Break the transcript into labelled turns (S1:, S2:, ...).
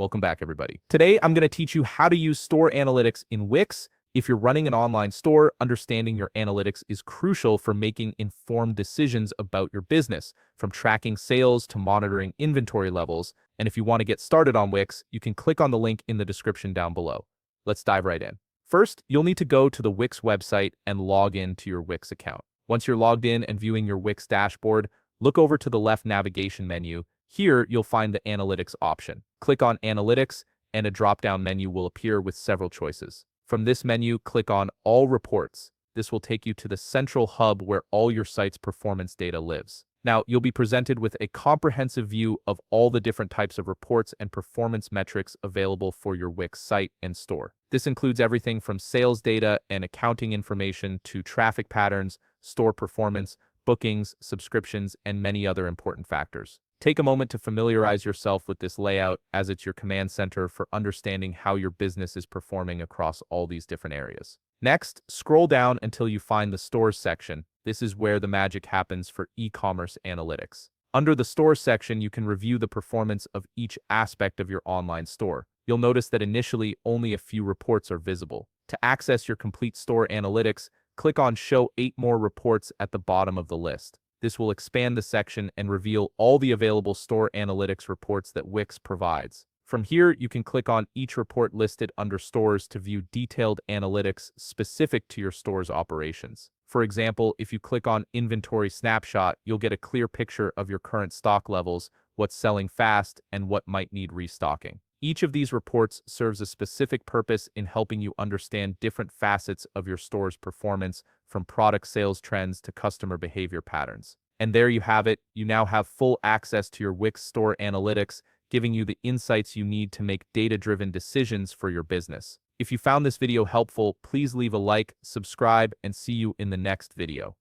S1: Welcome back, everybody. Today, I'm going to teach you how to use store analytics in Wix. If you're running an online store, understanding your analytics is crucial for making informed decisions about your business, from tracking sales to monitoring inventory levels. And if you want to get started on Wix, you can click on the link in the description down below. Let's dive right in. First, you'll need to go to the Wix website and log in to your Wix account. Once you're logged in and viewing your Wix dashboard, look over to the left navigation menu. Here, you'll find the Analytics option. Click on Analytics, and a drop-down menu will appear with several choices. From this menu, click on All Reports. This will take you to the central hub where all your site's performance data lives. Now, you'll be presented with a comprehensive view of all the different types of reports and performance metrics available for your Wix site and store. This includes everything from sales data and accounting information to traffic patterns, store performance, bookings, subscriptions, and many other important factors. Take a moment to familiarize yourself with this layout, as it's your command center for understanding how your business is performing across all these different areas. Next, scroll down until you find the Stores section. This is where the magic happens for e-commerce analytics. Under the Stores section, you can review the performance of each aspect of your online store. You'll notice that initially only a few reports are visible. To access your complete store analytics, click on Show 8 more reports at the bottom of the list. This will expand the section and reveal all the available store analytics reports that Wix provides. From here, you can click on each report listed under Stores to view detailed analytics specific to your store's operations. For example, if you click on Inventory Snapshot, you'll get a clear picture of your current stock levels, what's selling fast, and what might need restocking. Each of these reports serves a specific purpose in helping you understand different facets of your store's performance, from product sales trends to customer behavior patterns. And there you have it. You now have full access to your Wix store analytics, giving you the insights you need to make data-driven decisions for your business. If you found this video helpful, please leave a like, subscribe, and see you in the next video.